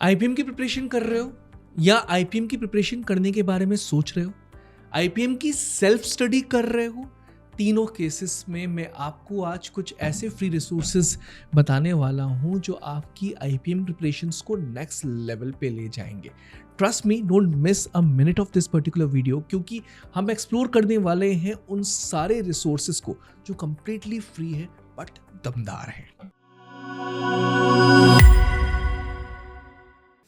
IPM की preparation कर रहे हो या आईपीएम की प्रिपरेशन करने के बारे में सोच रहे हो, आईपीएम की सेल्फ स्टडी कर रहे हो, तीनों केसेस में मैं आपको आज कुछ ऐसे फ्री रिसोर्सेज बताने वाला हूं जो आपकी आईपीएम प्रिपरेशंस को नेक्स्ट लेवल पे ले जाएंगे। Trust me, don't miss a minute of this particular video, क्योंकि हम एक्सप्लोर करने वाले हैं उन सारे रिसोर्सेज को जो कंप्लीटली फ्री है बट दमदार है।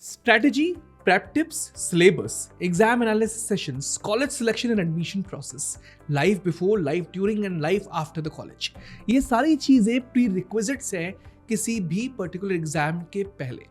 Strategy, prep tips, syllabus, exam analysis sessions, college selection and admission process, life before, life during and life after the college. ये सारी चीजें प्री-रिक्विजिट्स हैं किसी भी पर्टिकुलर एग्जाम के पहले।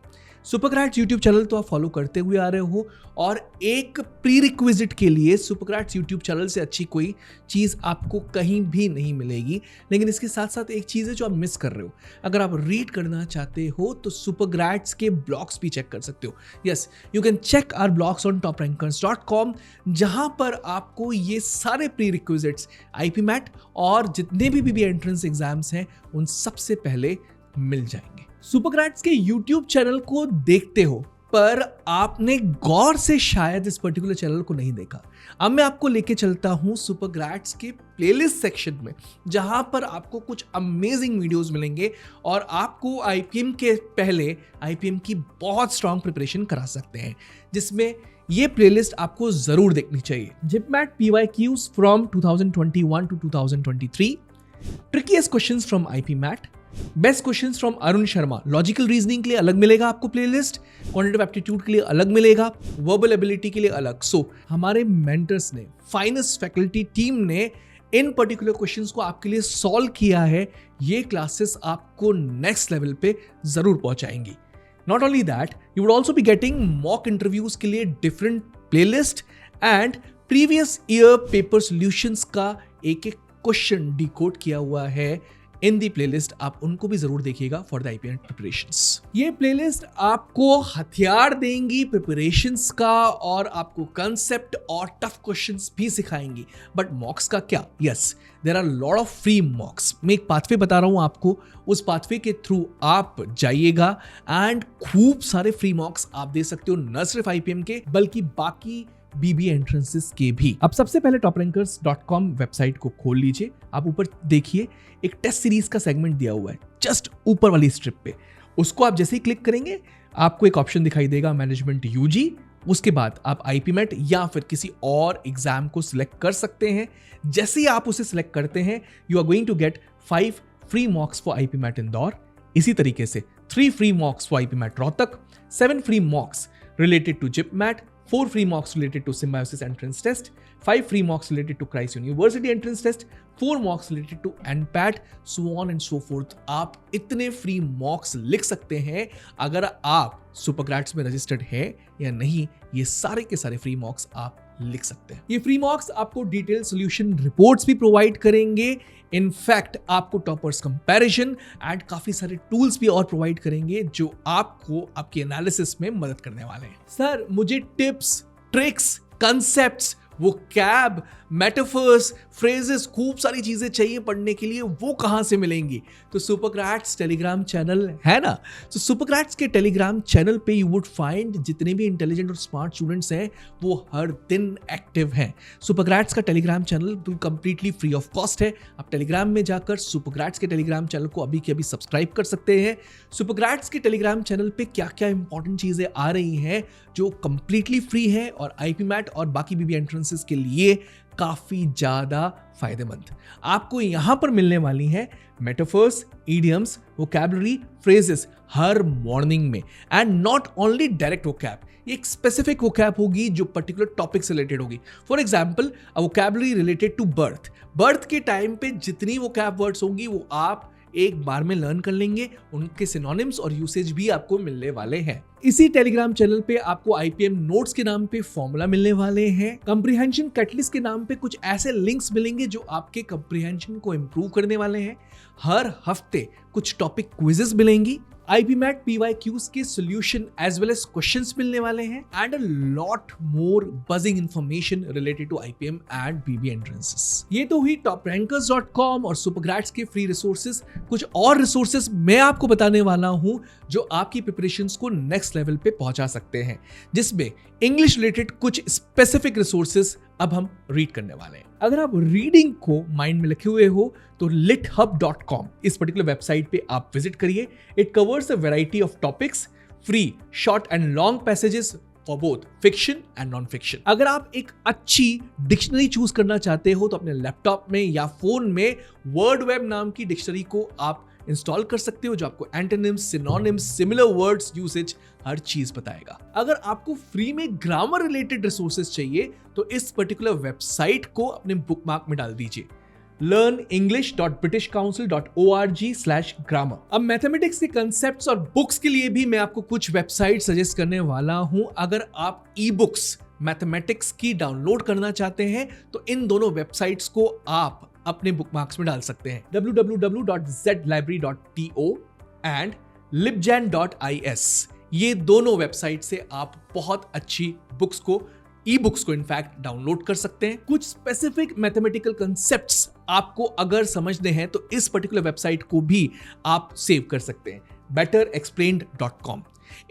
सुपरक्रैट्स यूट्यूब चैनल तो आप फॉलो करते हुए आ रहे हो और एक प्री रिक्विजिट के लिए सुपरक्रैट्स यूट्यूब चैनल से अच्छी कोई चीज़ आपको कहीं भी नहीं मिलेगी। लेकिन इसके साथ साथ एक चीज़ है जो आप मिस कर रहे हो। अगर आप रीड करना चाहते हो तो सुपरक्रैट्स के ब्लॉग्स भी चेक कर सकते हो। Yes, you can check our blogs on toprankers.com, जहां पर आपको ये सारे प्री रिक्विजिट्स आईपीमैट और जितने भी बीबी एंट्रेंस एग्जाम्स हैं उन सबसे पहले मिल जाएंगे। सुपरक्रैट्स के YouTube चैनल को देखते हो पर आपने गौर से शायद इस पर्टिकुलर चैनल को नहीं देखा। अब मैं आपको लेके चलता हूं सुपरक्रैट्स के प्लेलिस्ट सेक्शन में, जहां पर आपको कुछ अमेजिंग वीडियोस मिलेंगे और आपको आईपीएम के पहले आईपीएम की बहुत स्ट्रांग प्रिपरेशन करा सकते हैं, जिसमें ये प्लेलिस्ट आपको जरूर देखनी चाहिए। जिपमैट PYQs from 2021 to 2023, ट्रिकीएस्ट questions from IPMAT, best questions from Arun Sharma. Logical reasoning के लिए अलग मिलेगा आपको प्लेलिस्ट, क्वांटिटेटिव एप्टीट्यूड के लिए अलग मिलेगा, वर्बल एबिलिटी के लिए अलग। सो हमारे मेंटर्स ने, फाइनेस्ट फैकल्टी टीम ने इन पर्टिकुलर क्वेश्चंस को आपके लिए सॉल्व किया है। ये क्लासेस आपको नेक्स्ट लेवल पे जरूर पहुंचाएंगी। Not only that, you would also be getting mock interviews के लिए different playlist and previous year paper solutions का एक एक क्वेश्चन डिकोड किया हुआ है इन दी प्लेलिस्ट। आप उनको भी जरूर देखिएगा फॉर द आईपीएम प्रिपरेशंस। ये प्लेलिस्ट आपको हथियार देंगी प्रिपरेशंस का और आपको कंसेप्ट और टफ क्वेश्चंस भी सिखाएंगी। बट मॉक्स का क्या? Yes, there are lot of free mocks. मैं एक पाथवे बता रहा हूं आपको, उस पाथवे के थ्रू आप जाइएगा एंड खूब सारे फ्री मॉक्स आप दे सकते हो, न सिर्फ आईपीएम के बल्कि बाकी बीबी एंट्रेंसेस के भी। अब सबसे पहले toprankers.com वेबसाइट को खोल लीजिए। आप ऊपर देखिए एक टेस्ट सीरीज का सेगमेंट दिया हुआ है जस्ट ऊपर वाली स्ट्रिप पे। उसको आप जैसे ही क्लिक करेंगे आपको एक ऑप्शन दिखाई देगा मैनेजमेंट यूजी। उसके बाद आप आईपीमैट या फिर किसी और एग्जाम को सिलेक्ट कर सकते हैं। जैसे ही आप उसे सिलेक्ट करते हैं you are going to get 5 free mocks for IPMAT Indore. इसी तरीके से 3 free mocks for IPMAT Rohtak, 7 free mocks related to JIPMAT, 4 free mocks related to symbiosis entrance test, 5 free mocks related to Christ University entrance test, 4 mocks related to NPAT, so on and so forth। आप इतने free मॉक्स लिख सकते हैं। अगर आप सुपरक्रैट्स में registered है या नहीं, ये सारे के सारे फ्री मॉक्स आप लिख सकते हैं। ये फ्री मॉक्स आपको डिटेल सॉल्यूशन रिपोर्ट्स भी प्रोवाइड करेंगे। इनफैक्ट आपको टॉपर्स कंपैरिजन एंड काफी सारे टूल्स भी और प्रोवाइड करेंगे जो आपको आपके एनालिसिस में मदद करने वाले हैं। सर, मुझे tips, tricks, concepts, vocab, metaphors, phrases, खूब सारी चीजें चाहिए पढ़ने के लिए, वो कहां से मिलेंगी? तो सुपरक्रैट्स टेलीग्राम चैनल है ना। तो सुपरक्रैट्स के टेलीग्राम चैनल पे यू वुड फाइंड जितने भी इंटेलिजेंट और स्मार्ट स्टूडेंट्स हैं वो हर दिन एक्टिव हैं। सुपरक्रैट्स का Telegram channel completely free of cost है। आप टेलीग्राम में जाकर सुपरक्रैट्स के टेलीग्राम चैनल को अभी के अभी सब्सक्राइब कर सकते हैं। सुपरक्रैट्स के टेलीग्राम चैनल पे क्या क्या इंपॉर्टेंट चीजें आ रही हैं जो कंप्लीटली फ्री है और आईपीमैट और बाकी बीबी एंट्रेंसेस के लिए काफी ज्यादा फायदेमंद आपको यहां पर मिलने वाली है। मेटाफर्स, इडियम्स, वोकैबुलरी, फ्रेजेस हर मॉर्निंग में and not only direct vocab, एक स्पेसिफिक वोकैब होगी जो पर्टिकुलर टॉपिक से रिलेटेड होगी। For example, a vocabulary related to birth. Birth के टाइम पे जितनी वोकैब वर्ड्स होंगी वो आप एक बार में लर्न कर लेंगे। उनके सिनोनिम्स और यूसेज भी आपको मिलने वाले हैं। इसी टेलीग्राम चैनल पे आपको आईपीएम नोट्स के नाम पे फॉर्मूला मिलने वाले हैं। कंप्रीहेंशन कैटलिस्ट के नाम पे कुछ ऐसे लिंक्स मिलेंगे जो आपके कंप्रीहेंशन को इंप्रूव करने वाले हैं। हर हफ्ते कुछ टॉपिक क्विजेस मिलेंगी। IPMAT PYQs के solution as well as questions मिलने वाले हैं and a lot more buzzing information related to IPM and BB entrances. ये तो हुई toprankers.com और Supergrads के free resources. कुछ और resources मैं आपको बताने वाला हूं जो आपकी preparations को next level पे पहुंचा सकते हैं, जिसमें English related कुछ specific resources अब हम रीड करने वाले हैं। अगर आप रीडिंग को माइंड में लिखे हुए हो तो lithub.com इस पर्टिकुलर वेबसाइट पे आप विजिट करिए। It covers a variety of topics, free short and long passages for both fiction and non fiction. अगर आप एक अच्छी डिक्शनरी चूज करना चाहते हो तो अपने लैपटॉप में या फोन में वर्ड वेब नाम की डिक्शनरी को आप इंस्टॉल कर सकते हो, जो आपको antonyms, synonyms, similar words, usage हर चीज बताएगा। अगर आपको फ्री में ग्रामर रिलेटेड रिसोर्सेज चाहिए तो इस पर्टिकुलर वेबसाइट को अपने बुकमार्क में डाल दीजिए, learnenglish.britishcouncil.org/grammar। अब मैथमेटिक्स के कंसेप्ट्स और बुक्स के लिए भी मैं आपको कुछ वेबसाइट सजेस्ट करने वाला हूं। अगर आप ई बुक्स मैथमेटिक्स की डाउनलोड करना चाहते हैं तो इन दोनों वेबसाइट्स को आप अपने बुकमार्क्स में डाल सकते हैं, www.zlibrary.to and libjan.is। ये दोनों वेबसाइट से आप बहुत अच्छी बुक्स को, ई बुक्स को इनफैक्ट डाउनलोड कर सकते हैं। कुछ स्पेसिफिक मैथमेटिकल कंसेप्ट्स आपको अगर समझने हैं तो इस पर्टिकुलर वेबसाइट को भी आप सेव कर सकते हैं, betterexplained.com।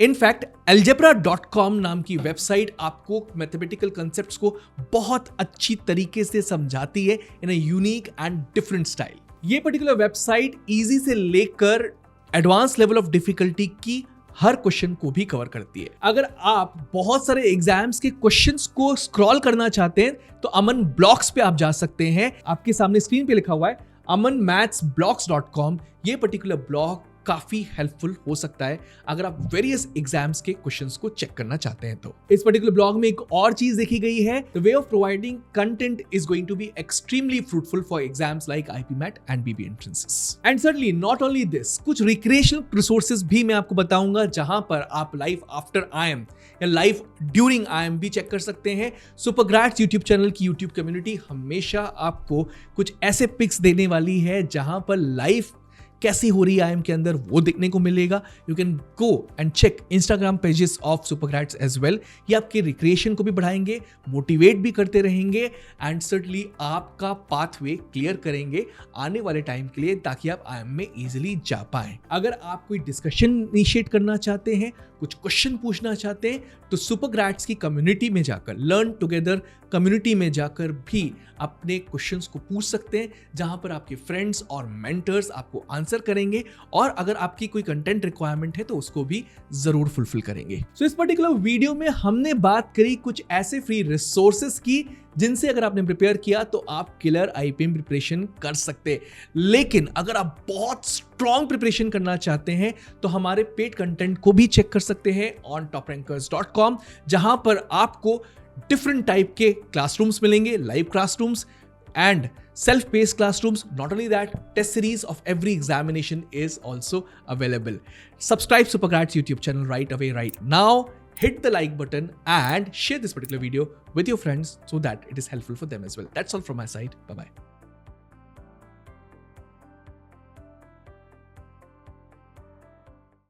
इनफैक्ट algebra.com नाम की वेबसाइट आपको मैथमेटिकल कंसेप्ट्स को बहुत अच्छी तरीके से समझाती है in a unique and different style. ये पर्टिकुलर वेबसाइट इजी से लेकर एडवांस लेवल ऑफ डिफिकल्टी की हर क्वेश्चन को भी कवर करती है। अगर आप बहुत सारे एग्जाम्स के क्वेश्चंस को स्क्रॉल करना चाहते हैं तो अमन ब्लॉग्स पे आप जा सकते हैं। आपके सामने स्क्रीन पे लिखा हुआ है amanmathsblogs.com। ये पर्टिकुलर ब्लॉग काफी हेल्पफुल हो सकता है अगर आप वेरियस एग्जाम्स के क्वेश्चंस को चेक करना चाहते हैं तो। इस पर्टिकुलर ब्लॉग में एक और चीज देखी गई है, the way of providing content is going to be extremely fruitful for exams like IPMAT and BB entrances. And certainly not only this, कुछ रिक्रिएशनल रिसोर्सेज भी मैं आपको बताऊंगा जहां पर आप लाइफ आफ्टर IIM या लाइफ ड्यूरिंग IIM भी चेक कर सकते हैं। सुपरग्रैड्स यूट्यूब चैनल की यूट्यूब कम्युनिटी हमेशा आपको कुछ ऐसे पिक्स देने वाली है जहां पर लाइफ कैसी हो रही है IIM के अंदर वो देखने को मिलेगा। You can go and check Instagram pages of Supergrads as well. ये आपके रिक्रिएशन को भी बढ़ाएंगे, मोटिवेट भी करते रहेंगे एंड सर्टनली आपका पाथवे क्लियर करेंगे आने वाले टाइम के लिए, ताकि आप IIM में इजीली जा पाएं। अगर आप कोई डिस्कशन इनिशिएट करना चाहते हैं, कुछ क्वेश्चन पूछना चाहते हैं तो सुपरग्रैड्स की कम्युनिटी में जाकर, लर्न टुगेदर कम्युनिटी में जाकर भी अपने क्वेश्चंस को पूछ सकते हैं, जहां पर आपके फ्रेंड्स और मेंटर्स आपको आंसर करेंगे और अगर आपकी कोई कंटेंट रिक्वायरमेंट है तो उसको भी जरूर फुलफिल करेंगे। सो इस पर्टिकुलर वीडियो में हमने बात करी कुछ ऐसे फ्री रिसोर्सेस की जिनसे अगर आपने प्रिपेयर किया तो आप किलर IPM प्रिपरेशन कर सकते हैं। लेकिन अगर आप बहुत स्ट्रॉन्ग प्रिपरेशन करना चाहते हैं तो हमारे पेड कंटेंट को भी चेक कर सकते हैं ऑन toprankers.com, जहां पर आपको डिफरेंट टाइप के क्लासरूम्स मिलेंगे, live classrooms and self-paced classrooms. Not only that, test series of every examination is also available. Subscribe Supergrads YouTube channel right away, right now. Hit the like button and share this particular video with your friends so that it is helpful for them as well. That's all from my side. Bye-bye.